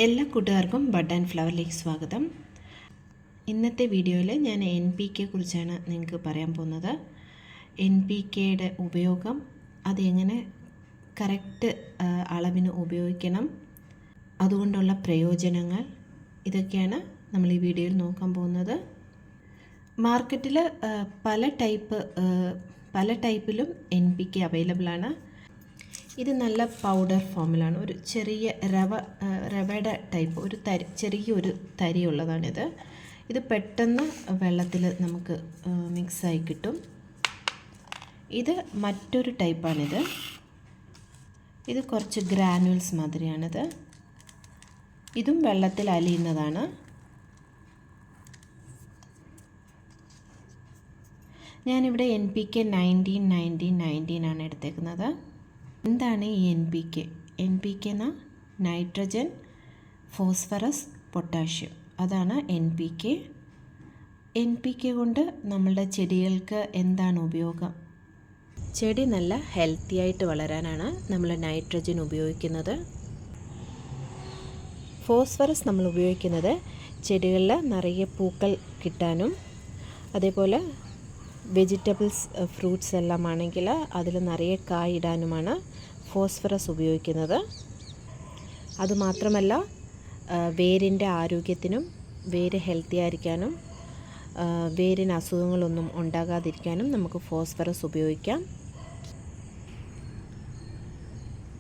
എല്ലാ കൂട്ടുകാർക്കും bud and ഫ്ലവറിലേക്ക് സ്വാഗതം. ഇന്നത്തെ വീഡിയോയിൽ ഞാൻ NPK കുറിച്ചാണ് നിങ്ങൾക്ക് പറയാൻ പോകുന്നത്. NPKയുടെ ഉപയോഗം, അതെങ്ങനെ കറക്റ്റ് അളവിന് ഉപയോഗിക്കണം, അതുകൊണ്ടുള്ള പ്രയോജനങ്ങൾ, ഇതൊക്കെയാണ് നമ്മൾ ഈ വീഡിയോയിൽ നോക്കാൻ പോകുന്നത്. മാർക്കറ്റിൽ പല ടൈപ്പിലും NPK അവൈലബിൾ ആണ്. ഇത് നല്ല പൗഡർ ഫോമിലാണ്, ഒരു ചെറിയ റവയുടെ ടൈപ്പ്, ചെറിയൊരു തരിയുള്ളതാണിത്. ഇത് പെട്ടെന്ന് വെള്ളത്തിൽ നമുക്ക് മിക്സായി കിട്ടും. ഇത് മറ്റൊരു ടൈപ്പാണിത്. ഇത് കുറച്ച് ഗ്രാനുവൽസ് മാതിരിയാണിത്. ഇതും വെള്ളത്തിൽ അലിയുന്നതാണ്. ഞാനിവിടെ NPK 19 ആണ് എടുത്തേക്കുന്നത്. എന്താണ് ഈ NPK എന്ന നൈട്രജൻ, ഫോസ്ഫറസ്, പൊട്ടാഷ്യം, അതാണ് NPK കൊണ്ട് നമ്മളുടെ ചെടികൾക്ക് എന്താണ് ഉപയോഗം? ചെടി നല്ല ഹെൽത്തി ആയിട്ട് വളരാനാണ് നമ്മൾ നൈട്രജൻ ഉപയോഗിക്കുന്നത്. ഫോസ്ഫറസ് നമ്മൾ ഉപയോഗിക്കുന്നത് ചെടികളിൽ നിറയെ പൂക്കൾ കിട്ടാനും, അതേപോലെ വെജിറ്റബിൾസ്, ഫ്രൂട്ട്സ് എല്ലാം ആണെങ്കിൽ അതിൽ നിറയെ കായ് ഇടാനുമാണ് ഫോസ്ഫറസ് ഉപയോഗിക്കുന്നത്. അതുമാത്രമല്ല, വേരിൻ്റെ ആരോഗ്യത്തിനും, വേര് ഹെൽത്തി ആയിരിക്കാനും, വേരിന് അസുഖങ്ങളൊന്നും ഉണ്ടാകാതിരിക്കാനും നമുക്ക് ഫോസ്ഫറസ് ഉപയോഗിക്കാം.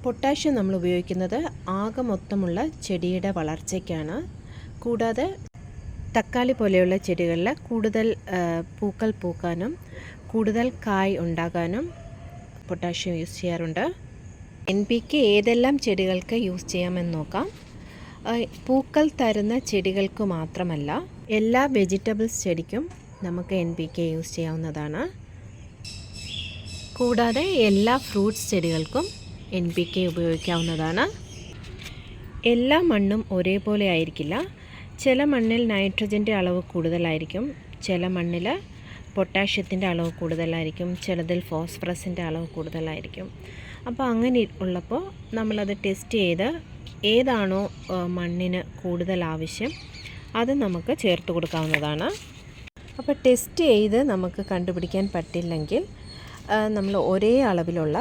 പൊട്ടാഷ്യം നമ്മൾ ഉപയോഗിക്കുന്നത് ആകെ മൊത്തമുള്ള ചെടിയുടെ വളർച്ചയ്ക്കാണ്. കൂടാതെ തക്കാളി പോലെയുള്ള ചെടികളിൽ കൂടുതൽ പൂക്കൾ പൂക്കാനും കൂടുതൽ കായ് ഉണ്ടാകാനും പൊട്ടാഷ്യം യൂസ് ചെയ്യാറുണ്ട്. NPK ഏതെല്ലാം ചെടികൾക്ക് യൂസ് ചെയ്യാമെന്ന് നോക്കാം. പൂക്കൾ തരുന്ന ചെടികൾക്ക് മാത്രമല്ല, എല്ലാ വെജിറ്റബിൾസ് ചെടിക്കും നമുക്ക് NPK യൂസ് ചെയ്യാവുന്നതാണ്. കൂടാതെ എല്ലാ ഫ്രൂട്ട്സ് ചെടികൾക്കും NPK ഉപയോഗിക്കാവുന്നതാണ്. എല്ലാ മണ്ണും ഒരേപോലെ ആയിരിക്കില്ല. ചില മണ്ണിൽ നൈട്രജൻ്റെ അളവ് കൂടുതലായിരിക്കും, ചില മണ്ണിൽ പൊട്ടാഷ്യത്തിൻ്റെ അളവ് കൂടുതലായിരിക്കും, ചിലതിൽ ഫോസ്ഫറസിൻ്റെ അളവ് കൂടുതലായിരിക്കും. അപ്പോൾ അങ്ങനെ ഉള്ളപ്പോൾ നമ്മളത് ടെസ്റ്റ് ചെയ്ത് ഏതാണോ മണ്ണിന് കൂടുതൽ ആവശ്യം അത് നമുക്ക് ചേർത്ത് കൊടുക്കാവുന്നതാണ്. അപ്പോൾ ടെസ്റ്റ് ചെയ്ത് നമുക്ക് കണ്ടുപിടിക്കാൻ പറ്റില്ലെങ്കിൽ നമ്മൾ ഒരേ അളവിലുള്ള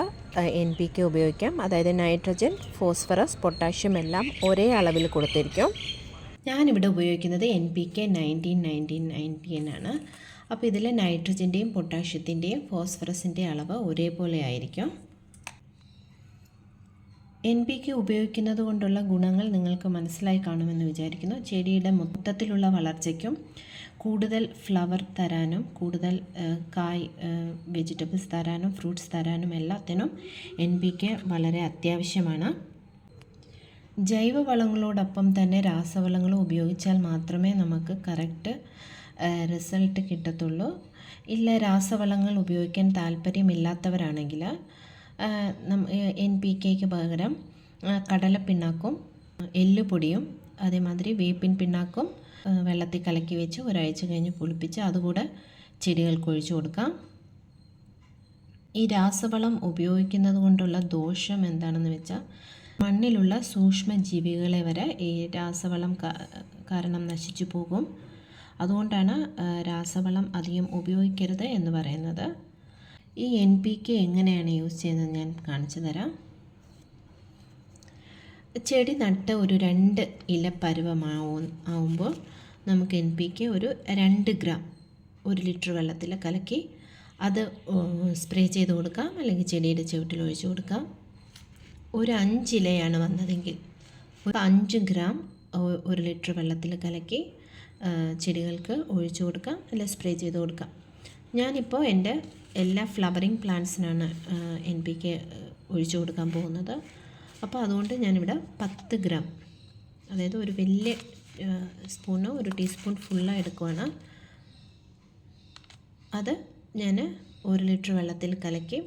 NPK ഉപയോഗിക്കാം. അതായത് നൈട്രജൻ, ഫോസ്ഫറസ്, പൊട്ടാഷ്യം എല്ലാം ഒരേ അളവിൽ കൊടുത്തിരിക്കും. ഞാനിവിടെ ഉപയോഗിക്കുന്നത് NPK 19 ആണ്. അപ്പോൾ ഇതിൽ നൈട്രജൻ്റെയും പൊട്ടാഷ്യത്തിൻ്റെയും ഫോസ്ഫറസിൻ്റെയും അളവ് ഒരേപോലെ ആയിരിക്കും. NPK ഉപയോഗിക്കുന്നത് കൊണ്ടുള്ള ഗുണങ്ങൾ നിങ്ങൾക്ക് മനസ്സിലായി കാണുമെന്ന് വിചാരിക്കുന്നു. ചെടിയുടെ മൊത്തത്തിലുള്ള വളർച്ചയ്ക്കും, കൂടുതൽ ഫ്ലവർ തരാനും, കൂടുതൽ കായ്, വെജിറ്റബിൾസ് തരാനും, ഫ്രൂട്ട്സ് തരാനും എല്ലാത്തിനും NPK വളരെ അത്യാവശ്യമാണ്. ജൈവവളങ്ങളോടൊപ്പം തന്നെ രാസവളങ്ങളും ഉപയോഗിച്ചാൽ മാത്രമേ നമുക്ക് കറക്റ്റ് റിസൾട്ട് കിട്ടത്തുള്ളൂ. ഇല്ല, രാസവളങ്ങൾ ഉപയോഗിക്കാൻ താല്പര്യമില്ലാത്തവരാണെങ്കിൽ NPKയ്ക്ക് പകരം കടലപ്പിണ്ണാക്കും, എല്ലുപൊടിയും, അതേമാതിരി വേപ്പിൻ പിണ്ണാക്കും വെള്ളത്തിൽ കലക്കി വെച്ച് ഒരാഴ്ച കഴിഞ്ഞ് പുളിപ്പിച്ച് അതുകൂടെ ചെടികൾക്ക് ഒഴിച്ചു കൊടുക്കാം. ഈ രാസവളം ഉപയോഗിക്കുന്നത് കൊണ്ടുള്ള ദോഷം എന്താണെന്ന് വെച്ചാൽ, മണ്ണിലുള്ള സൂക്ഷ്മജീവികളെ വരെ ഈ രാസവളം കാരണം നശിച്ചു പോകും. അതുകൊണ്ടാണ് രാസവളം അധികം ഉപയോഗിക്കരുത് എന്ന് പറയുന്നത്. ഈ NPK എങ്ങനെയാണ് യൂസ് ചെയ്യുന്നത് ഞാൻ കാണിച്ചു തരാം. ചെടി നട്ട് ഒരു 2 ഇല പരുവമാവുമ്പോൾ നമുക്ക് NPK ഒരു 2 ഗ്രാം 1 ലിറ്റർ വെള്ളത്തിൽ കലക്കി അത് സ്പ്രേ ചെയ്ത് കൊടുക്കാം, അല്ലെങ്കിൽ ചെടിയുടെ ചുവട്ടിൽ ഒഴിച്ചു കൊടുക്കാം. ഒരു 5 ഇലയാണ് വന്നതെങ്കിൽ 5 ഗ്രാം 1 ലിറ്റർ വെള്ളത്തിൽ കലക്കി ചെടികൾക്ക് ഒഴിച്ചു കൊടുക്കാം, അല്ലെങ്കിൽ സ്പ്രേ ചെയ്ത് കൊടുക്കാം. ഞാനിപ്പോൾ എൻ്റെ എല്ലാ ഫ്ലവറിങ് പ്ലാന്റ്സിനാണ് NPK ഒഴിച്ചു കൊടുക്കാൻ പോകുന്നത്. അപ്പോൾ അതുകൊണ്ട് ഞാനിവിടെ 10 ഗ്രാം, അതായത് ഒരു വലിയ സ്പൂണ്, ഒരു ടീസ്പൂൺ ഫുള്ളായി എടുക്കുവാണ്. അത് ഞാൻ 1 ലിറ്റർ വെള്ളത്തിൽ കലക്കി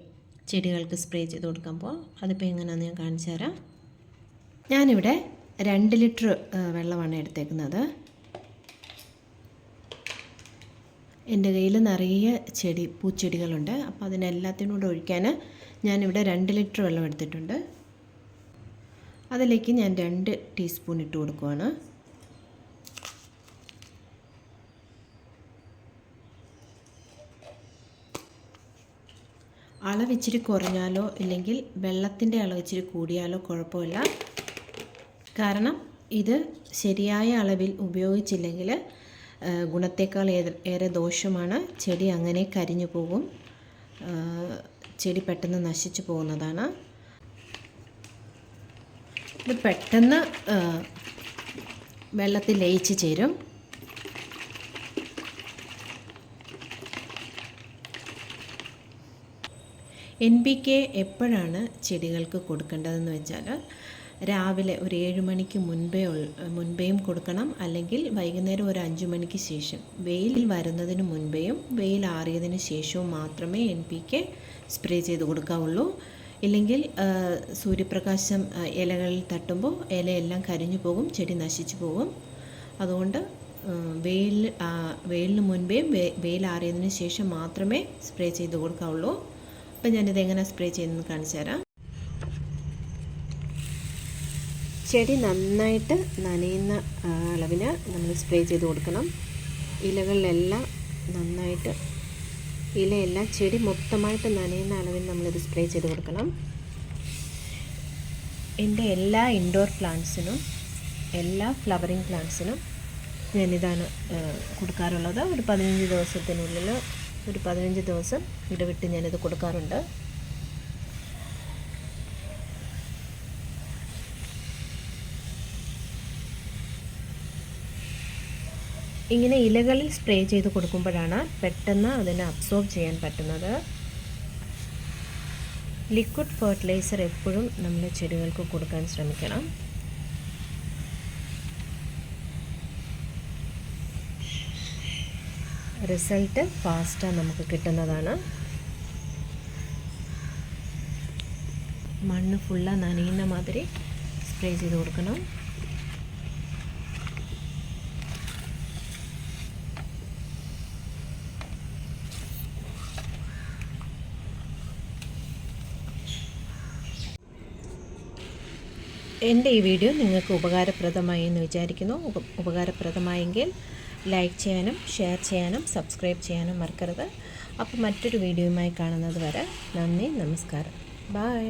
ചെടികൾക്ക് സ്പ്രേ ചെയ്ത് കൊടുക്കുമ്പോൾ അതിപ്പോൾ എങ്ങനെയാണെന്ന് ഞാൻ കാണിച്ചു തരാം. ഞാനിവിടെ 2 ലിറ്റർ വെള്ളമാണ് എടുത്തേക്കുന്നത്. എൻ്റെ കയ്യിൽ നിറയെ പൂച്ചെടികളുണ്ട്. അപ്പോൾ അതിനെല്ലാത്തിനും കൂടെ ഒഴിക്കാൻ ഞാനിവിടെ 2 ലിറ്റർ വെള്ളം എടുത്തിട്ടുണ്ട്. അതിലേക്ക് ഞാൻ 2 ടീസ്പൂൺ ഇട്ട് കൊടുക്കുവാണ്. അളവ് ഇച്ചിരി കുറഞ്ഞാലോ ഇല്ലെങ്കിൽ വെള്ളത്തിൻ്റെ അളവ് ഇച്ചിരി കൂടിയാലോ കുഴപ്പമില്ല. കാരണം ഇത് ശരിയായ അളവിൽ ഉപയോഗിച്ചില്ലെങ്കിൽ ഗുണത്തേക്കാൾ ഏറെ ദോഷമാണ്. ചെടി അങ്ങനെ കരിഞ്ഞു പോകും, ചെടി പെട്ടെന്ന് നശിച്ചു പോകുന്നതാണ്. ഇത് പെട്ടെന്ന് വെള്ളത്തിൽ ലയിച്ച് ചേരും. NPK എപ്പോഴാണ് ചെടികൾക്ക് കൊടുക്കേണ്ടതെന്ന് വെച്ചാൽ രാവിലെ ഒരു 7 മണിക്ക് മുൻപേയും കൊടുക്കണം, അല്ലെങ്കിൽ വൈകുന്നേരം ഒരു 5 മണിക്ക് ശേഷം. വെയിൽ വരുന്നതിന് മുൻപേയും വെയിൽ ആറിയതിന് ശേഷവും മാത്രമേ NPK സ്പ്രേ ചെയ്ത് കൊടുക്കാവുള്ളൂ. ഇല്ലെങ്കിൽ സൂര്യപ്രകാശം ഇലകളിൽ തട്ടുമ്പോൾ ഇലയെല്ലാം കരിഞ്ഞു പോകും, ചെടി നശിച്ചു പോകും. അതുകൊണ്ട് വെയിലിന് മുൻപേയും വെയിൽ ആറിയതിന് ശേഷം മാത്രമേ സ്പ്രേ ചെയ്ത് കൊടുക്കാവുള്ളൂ. അപ്പം ഞാനിതെങ്ങനെ സ്പ്രേ ചെയ്യുന്നത് കാണിച്ചു തരാം. ചെടി നന്നായിട്ട് നനയുന്ന അളവിന് നമ്മൾ സ്പ്രേ ചെയ്ത് കൊടുക്കണം. ഇലകളിലെല്ലാം നന്നായിട്ട്, ഇലയെല്ലാം ചെടി മൊത്തമായിട്ട് നനയുന്ന അളവിൽ നമ്മളിത് സ്പ്രേ ചെയ്ത് കൊടുക്കണം. എൻ്റെ എല്ലാ ഇൻഡോർ പ്ലാന്റ്സിനും, എല്ലാ ഫ്ലവറിങ് പ്ലാന്റ്സിനും ഞാനിതാണ് കൊടുക്കാറുള്ളത്. ഒരു 15 ദിവസത്തിനുള്ളിൽ, ഒരു 15 ദിവസം ഇടവിട്ട് ഞാനിത് കൊടുക്കാറുണ്ട്. ഇങ്ങനെ ഇലകളിൽ സ്പ്രേ ചെയ്ത് കൊടുക്കുമ്പോഴാണ് പെട്ടെന്ന് അതിനെ അബ്സോർബ് ചെയ്യാൻ പറ്റുന്നത്. ലിക്വിഡ് ഫെർട്ടിലൈസർ എപ്പോഴും നമ്മൾ ചെടികൾക്ക് കൊടുക്കാൻ ശ്രമിക്കണം. റിസൾട്ട് ഫാസ്റ്റാണ് നമുക്ക് കിട്ടുന്നതാണ്. മണ്ണ് ഫുള്ള് നനയുന്ന മാതിരി സ്പ്രേ ചെയ്ത് കൊടുക്കണം. എൻ്റെ ഈ വീഡിയോ നിങ്ങൾക്ക് ഉപകാരപ്രദമായി എന്ന് വിചാരിക്കുന്നു. ഉപകാരപ്രദമായെങ്കിൽ ലൈക്ക് ചെയ്യാനും ഷെയർ ചെയ്യാനും സബ്സ്ക്രൈബ് ചെയ്യാനും മറക്കരുത്. അപ്പോൾ മറ്റൊരു വീഡിയോയുമായി കാണുന്നത് വരെ നന്ദി, നമസ്കാരം, ബൈ.